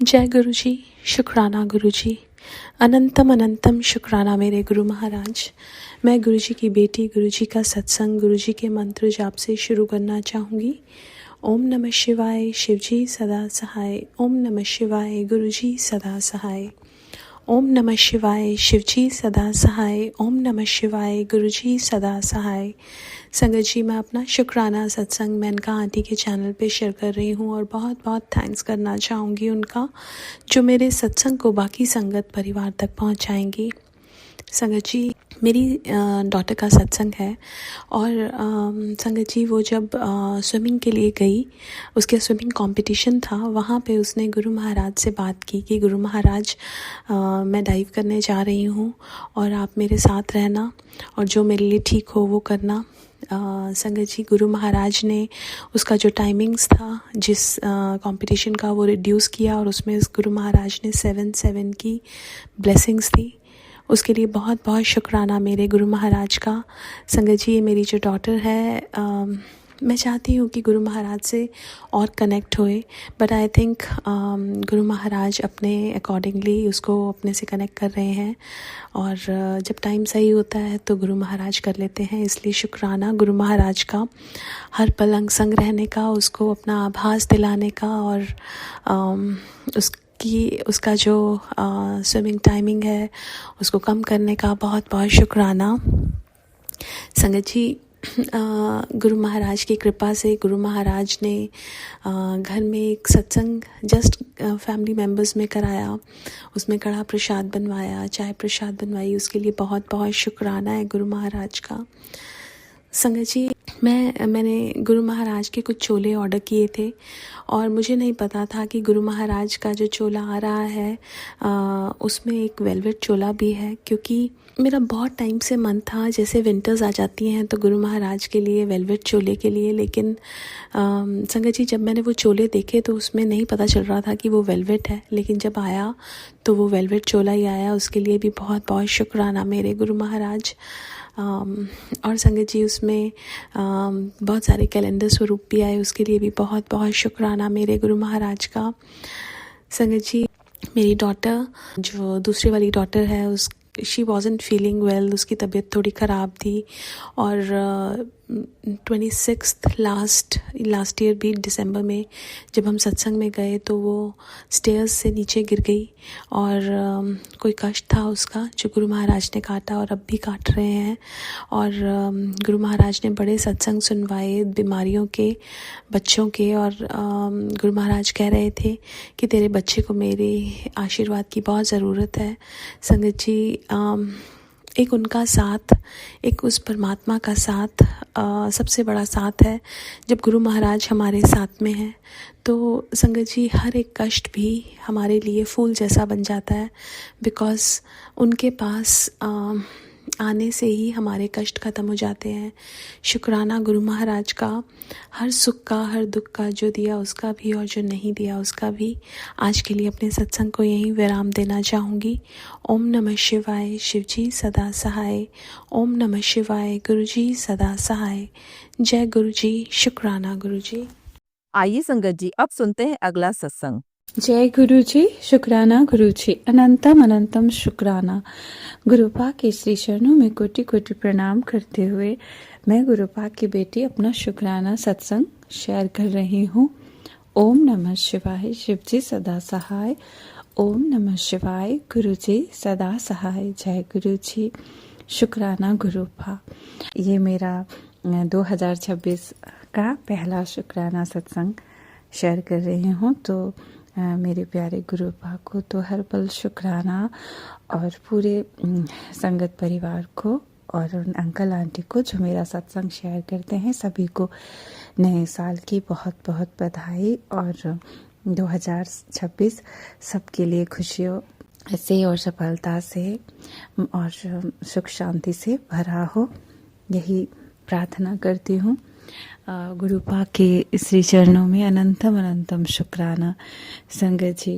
जय गुरु जी। शुक्राना गुरु जी। अनंतम अनंतम शुक्राना मेरे गुरु महाराज। मैं गुरु जी की बेटी गुरु जी का सत्संग गुरु जी के मंत्र जाप से शुरू करना चाहूँगी। ओम नमः शिवाय, शिव जी सदा सहाय। ओम नमः शिवाय, गुरु जी सदा सहाय। ओम नमः शिवाय, शिव जी सदा सहाय। ओम नमः शिवाय, गुरु जी सदा सहाय। संगत जी, मैं अपना शुक्राना सत्संग मेनका आंटी के चैनल पे शेयर कर रही हूँ और बहुत बहुत थैंक्स करना चाहूँगी उनका, जो मेरे सत्संग को बाकी संगत परिवार तक पहुँचाएंगी। संगत जी, मेरी डॉटर का सत्संग है और संगत जी वो जब स्विमिंग के लिए गई, उसके स्विमिंग कंपटीशन था, वहाँ पे उसने गुरु महाराज से बात की कि गुरु महाराज मैं डाइव करने जा रही हूँ और आप मेरे साथ रहना और जो मेरे लिए ठीक हो वो करना। संगत जी, गुरु महाराज ने उसका जो टाइमिंग्स था जिस कंपटीशन का, वो रिड्यूस किया और उसमें गुरु महाराज ने 7-7 की ब्लेसिंग्स दी। उसके लिए बहुत बहुत शुक्राना मेरे गुरु महाराज का। संगत जी, ये मेरी जो डॉटर है, मैं चाहती हूँ कि गुरु महाराज से और कनेक्ट होए, but I think Guru Maharaj अपने अकॉर्डिंगली उसको अपने से कनेक्ट कर रहे हैं और जब टाइम सही होता है तो गुरु महाराज कर लेते हैं। इसलिए शुक्राना गुरु महाराज का, हर पल अंग संग रहने का, उसको अपना आभास दिलाने का और उसका जो स्विमिंग टाइमिंग है उसको कम करने का बहुत बहुत शुक्राना। संगत जी, गुरु महाराज की कृपा से गुरु महाराज ने घर में एक सत्संग जस्ट फैमिली मेम्बर्स में कराया, उसमें कड़ा प्रसाद बनवाया, चाय प्रसाद बनवाई, उसके लिए बहुत बहुत शुक्राना है गुरु महाराज का। संगत जी, मैंने गुरु महाराज के कुछ चोले ऑर्डर किए थे और मुझे नहीं पता था कि गुरु महाराज का जो चोला आ रहा है उसमें एक वेलवेट चोला भी है, क्योंकि मेरा बहुत टाइम से मन था, जैसे विंटर्स आ जाती हैं तो गुरु महाराज के लिए वेलवेट चोले के लिए, लेकिन संगत जी जब मैंने वो चोले देखे तो उसमें नहीं पता चल रहा था कि वो वेलवेट है, लेकिन जब आया तो वो वेलवेट चोला ही आया। उसके लिए भी बहुत बहुत शुक्राना मेरे गुरु महाराज। और संगत जी, उसमें बहुत सारे कैलेंडर स्वरूप भी आए, उसके लिए भी बहुत बहुत शुक्राना मेरे गुरु महाराज का। संगत जी, मेरी डॉटर, जो दूसरी वाली डॉटर है, शी वॉजंट फीलिंग वेल, उसकी तबीयत थोड़ी ख़राब थी और 26 लास्ट ईयर भी दिसंबर में जब हम सत्संग में गए तो वो स्टेयर्स से नीचे गिर गई और कोई कष्ट था उसका जो गुरु महाराज ने काटा और अब भी काट रहे हैं। और गुरु महाराज ने बड़े सत्संग सुनवाए बीमारियों के, बच्चों के, और गुरु महाराज कह रहे थे कि तेरे बच्चे को मेरे आशीर्वाद की बहुत ज़रूरत है। संगत जी, एक उनका साथ, एक उस परमात्मा का साथ सबसे बड़ा साथ है। जब गुरु महाराज हमारे साथ में हैं तो संगत जी हर एक कष्ट भी हमारे लिए फूल जैसा बन जाता है, बिकॉज़ उनके पास आने से ही हमारे कष्ट ख़त्म हो जाते हैं। शुक्राना गुरु महाराज का, हर सुख का, हर दुख का, जो दिया उसका भी और जो नहीं दिया उसका भी। आज के लिए अपने सत्संग को यहीं विराम देना चाहूँगी। ओम नमः शिवाय, शिव जी सदा सहाय। ओम नमः शिवाय, गुरु जी सदा सहाय। जय गुरु जी। शुक्राना गुरु जी। आइए संगत जी, अब सुनते हैं अगला सत्संग। जय गुरु जी। शुक्राना गुरु जी। अनंतम अनंतम शुक्राना। गुरुपा के श्री चरणों में कोटि कोटि प्रणाम करते हुए मैं गुरुपा की बेटी अपना शुक्राना सत्संग शेयर कर रही हूँ। ओम नमः शिवाय, शिव जी सदा सहाय। ओम नमः शिवाय, गुरु जी सदा सहाय। जय गुरु जी। शुक्राना गुरुपा। ये मेरा 2026 का पहला शुक्राना सत्संग शेयर कर रही हूँ, तो मेरे प्यारे गुरुपा को तो हर पल शुक्राना और पूरे संगत परिवार को और उन अंकल आंटी को जो मेरा सत्संग शेयर करते हैं, सभी को नए साल की बहुत बहुत बधाई और 2026 सबके लिए खुशियों से और सफलता से और सुख शांति से भरा हो, यही प्रार्थना करती हूँ। गुरुपा के श्री चरणों में अनंतम अनंतम शुक्राना। संगत जी,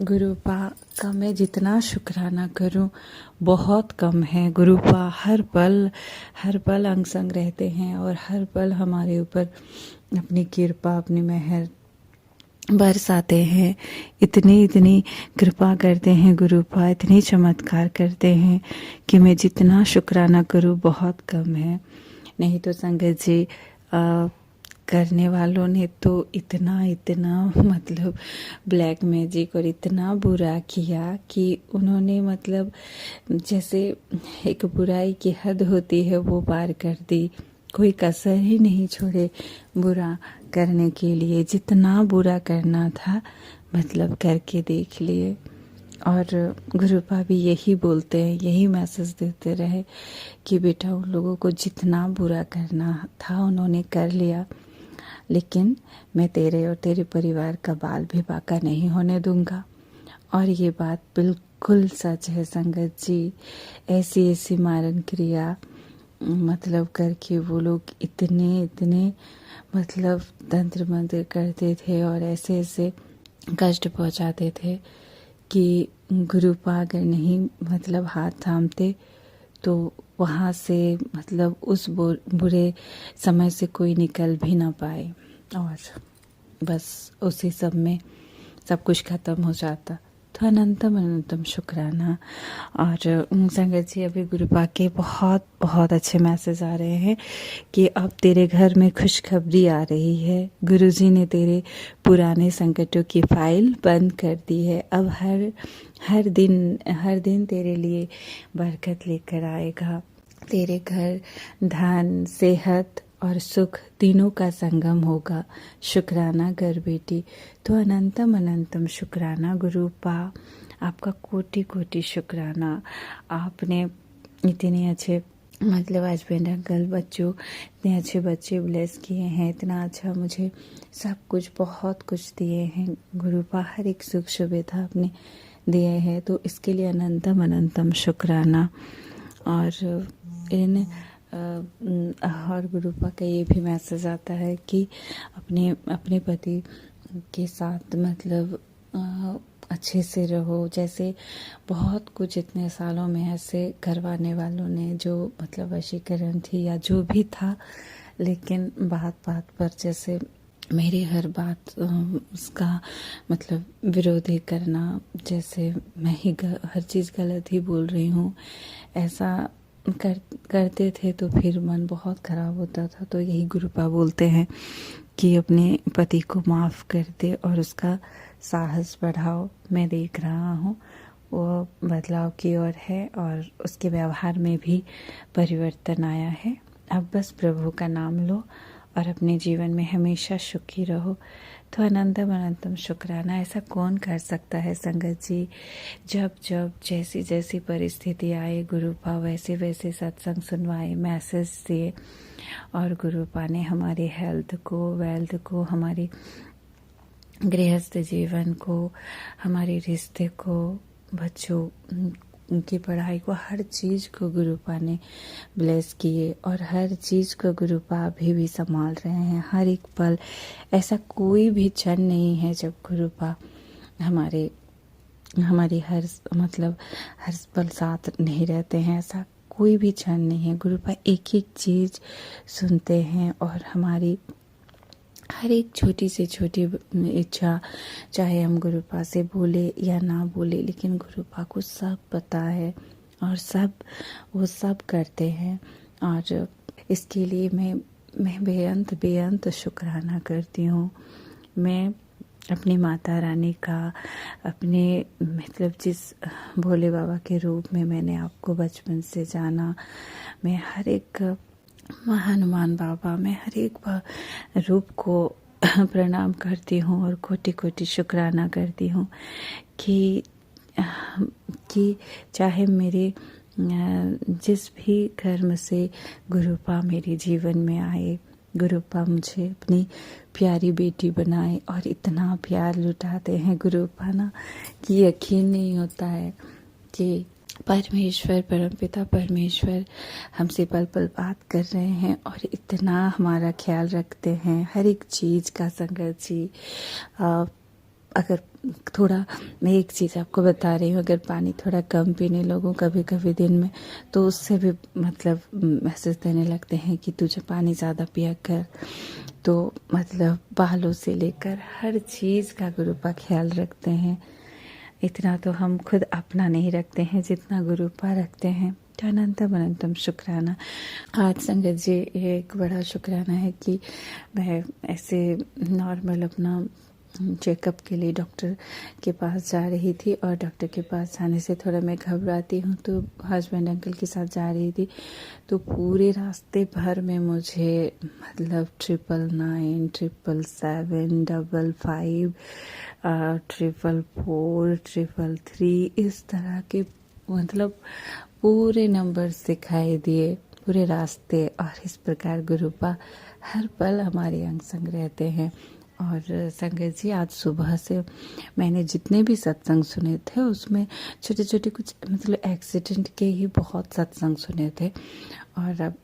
गुरुपा का मैं जितना शुक्राना करूं बहुत कम है। गुरुपा हर पल अंग संग रहते हैं और हर पल हमारे ऊपर अपनी कृपा, अपनी मेहर बरसाते हैं, इतनी इतनी कृपा करते हैं गुरुपा, इतने चमत्कार करते हैं कि मैं जितना शुक्राना करूँ बहुत कम है। नहीं तो संगत जी करने वालों ने तो इतना इतना मतलब ब्लैक मैजिक और इतना बुरा किया कि उन्होंने मतलब जैसे एक बुराई की हद होती है वो पार कर दी। कोई कसर ही नहीं छोड़े बुरा करने के लिए, जितना बुरा करना था मतलब करके देख लिए। और गुरुपा भी यही बोलते हैं, यही मैसेज देते रहे कि बेटा उन लोगों को जितना बुरा करना था उन्होंने कर लिया, लेकिन मैं तेरे और तेरे परिवार का बाल भी बाका नहीं होने दूंगा। और ये बात बिल्कुल सच है संगत जी। ऐसी ऐसी मारण क्रिया मतलब करके वो लोग इतने इतने मतलब तंत्र मंत्र करते थे और ऐसे ऐसे कष्ट पहुंचाते थे कि गुरुपा अगर नहीं मतलब हाथ थामते तो वहाँ से मतलब उस बुरे समय से कोई निकल भी ना पाए और बस उसी सब में सब कुछ खत्म हो जाता। तो अनंतम अनंतम शुक्राना। और संगत जी अभी गुरुपा के बहुत बहुत अच्छे मैसेज आ रहे हैं कि अब तेरे घर में खुशखबरी आ रही है। गुरुजी ने तेरे पुराने संकटों की फाइल बंद कर दी है। अब हर दिन तेरे लिए बरकत लेकर आएगा। तेरे घर धन, सेहत और सुख तीनों का संगम होगा। शुक्राना कर बेटी। तो अनंतम अनंतम शुक्राना गुरुपा, आपका कोटि कोटि शुक्राना। आपने इतने अच्छे मतलब हस्बैंड अंकल बच्चों, इतने अच्छे बच्चे ब्लेस किए हैं, इतना अच्छा मुझे सब कुछ बहुत कुछ दिए हैं गुरुपा, हर एक सुख सुविधा आपने दिए हैं। तो इसके लिए अनंतम अनंतम शुक्राना। और इन और गुरुपा का ये भी मैसेज आता है कि अपने पति के साथ मतलब अच्छे से रहो। जैसे बहुत कुछ इतने सालों में ऐसे करवाने वालों ने जो मतलब वशीकरण थी या जो भी था, लेकिन बात बात पर जैसे मेरी हर बात उसका मतलब विरोध ही करना, जैसे मैं ही हर चीज़ गलत ही बोल रही हूँ, ऐसा करते थे तो फिर मन बहुत खराब होता था। तो यही गुरुपा बोलते हैं कि अपने पति को माफ़ कर दे और उसका साहस बढ़ाओ। मैं देख रहा हूँ वो बदलाव की ओर है और उसके व्यवहार में भी परिवर्तन आया है। अब बस प्रभु का नाम लो और अपने जीवन में हमेशा सुखी रहो। तो अनंतम अनंतम शुक्राना। ऐसा कौन कर सकता है संगत जी? जब जब जैसी जैसी परिस्थिति आए गुरुपा वैसे वैसे सत्संग सुनवाए, मैसेज दिए और गुरुपा ने हमारी हेल्थ को, वेल्थ को, हमारी गृहस्थ जीवन को, हमारे रिश्ते को, बच्चों उनकी पढ़ाई को, हर चीज़ को गुरुपा ने ब्लेस किए और हर चीज़ को गुरुपा अभी भी संभाल रहे हैं। हर एक पल ऐसा कोई भी क्षण नहीं है जब गुरुपा हमारी हर पल साथ नहीं रहते हैं। ऐसा कोई भी क्षण नहीं है। गुरुपा एक एक चीज़ सुनते हैं और हमारी हर एक छोटी से छोटी इच्छा, चाहे हम गुरुपा से बोले या ना बोले, लेकिन गुरुपा को सब पता है और वो सब करते हैं। और इसके लिए मैं बेअंत शुक्राना करती हूँ। मैं अपनी माता रानी का, अपने मतलब जिस भोले बाबा के रूप में मैंने आपको बचपन से जाना, मैं हर एक हनुमान बाबा, मैं हर एक रूप को प्रणाम करती हूँ और कोटि कोटि शुक्राना करती हूँ कि चाहे मेरे जिस भी कर्म से गुरुपा मेरे जीवन में आए, गुरुपा मुझे अपनी प्यारी बेटी बनाए और इतना प्यार लुटाते हैं गुरुपा ना कि यकीन नहीं होता है कि परमेश्वर, परमपिता परमेश्वर हमसे पल पल बात कर रहे हैं और इतना हमारा ख्याल रखते हैं हर एक चीज़ का। संगत जी अगर थोड़ा, मैं एक चीज़ आपको बता रही हूँ, अगर पानी थोड़ा कम पीने लगूँ कभी कभी दिन में तो उससे भी मतलब मैसेज देने लगते हैं कि तुझे पानी ज़्यादा पिया कर। तो मतलब बालों से लेकर हर चीज़ का गुरुपा ख्याल रखते हैं। इतना तो हम खुद अपना नहीं रखते हैं जितना गुरुपा रखते हैं। तो अनंतम अनंतम शुक्राना। आज संगत जी एक बड़ा शुक्राना है कि मैं ऐसे नॉर्मल अपना चेकअप के लिए डॉक्टर के पास जा रही थी, और डॉक्टर के पास जाने से थोड़ा मैं घबराती हूँ, तो हस्बैंड अंकल के साथ जा रही थी। तो पूरे रास्ते भर में मुझे मतलब 999, 777, 555, 444, 333 इस तरह के मतलब पूरे नंबर्स दिखाई दिए पूरे रास्ते। और इस प्रकार गुरुपा हर पल हमारे अंग संग रहते हैं। और संगत जी आज सुबह से मैंने जितने भी सत्संग सुने थे उसमें छोटे छोटे कुछ मतलब एक्सीडेंट के ही बहुत सत्संग सुने थे। और अब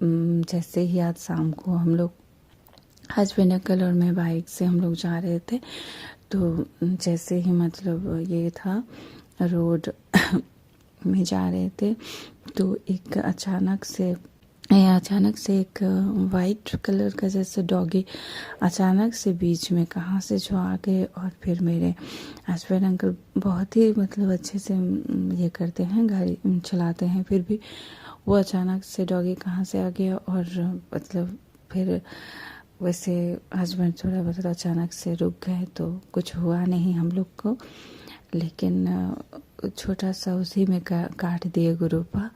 जैसे ही आज शाम को हम लोग हस्बैंड अंकल और मैं बाइक से हम लोग जा रहे थे, तो जैसे ही मतलब ये था रोड में जा रहे थे, तो एक अचानक से एक वाइट कलर का जैसे डॉगी अचानक से बीच में कहाँ से जो आ गए। और फिर मेरे हस्बैंड अंकल बहुत ही मतलब अच्छे से ये करते हैं, गाड़ी चलाते हैं, फिर भी वो अचानक से डॉगी कहाँ से आ गया। और मतलब फिर वैसे हस्बैंड थोड़ा मतलब अचानक से रुक गए, तो कुछ हुआ नहीं हम लोग को, लेकिन छोटा सा उसी में काट दिए गुरुपा,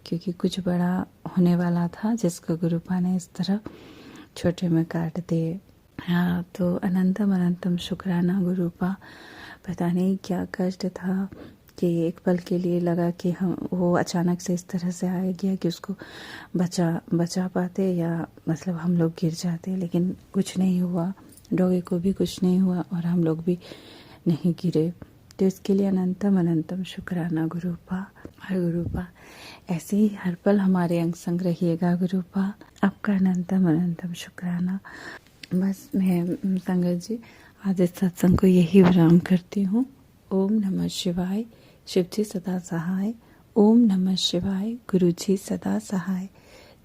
क्योंकि कुछ बड़ा होने वाला था जिसको गुरुपा ने इस तरह छोटे में काट दिए। हाँ, तो अनंतम अनंतम शुक्राना गुरुपा। पता नहीं क्या कष्ट था कि एक पल के लिए लगा कि हम वो अचानक से इस तरह से आ गया कि उसको बचा पाते या मतलब हम लोग गिर जाते, लेकिन कुछ नहीं हुआ, डॉगी को भी कुछ नहीं हुआ और हम लोग भी नहीं गिरे। तो इसके लिए अनंतम अनंतम शुक्राना गुरुपा। और गुरुपा ऐसे ही हर पल हमारे अंग संग रहिएगा गुरुपा। आपका अनंतम अनंतम शुक्राना। बस मैं संगत जी आज इस सत्संग को यही विराम करती हूँ। ओम नमः शिवाय। शिव जी सदा सहाय। ओम नमः शिवाय। गुरु जी सदा सहाय।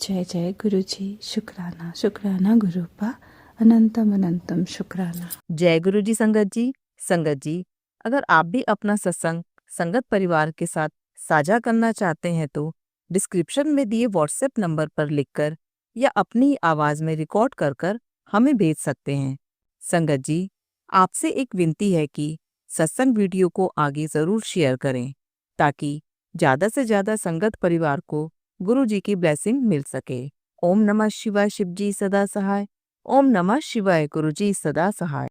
जय जय गुरु जी। शुक्राना शुक्राना गुरुपा। अनंतम अनंतम शुक्राना। जय गुरु जी। संगत जी अगर आप भी अपना सत्संग संगत परिवार के साथ साझा करना चाहते हैं तो डिस्क्रिप्शन में दिए व्हाट्सएप नंबर पर लिखकर या अपनी आवाज में रिकॉर्ड कर हमें भेज सकते हैं। संगत जी आपसे एक विनती है कि सत्संग वीडियो को आगे जरूर शेयर करें ताकि ज्यादा से ज्यादा संगत परिवार को गुरु जी की ब्लेसिंग मिल सके। ओम नमः शिवाय। शिव जी सदा सहाय। ओम नमः शिवाय। गुरु जी सदा सहाय।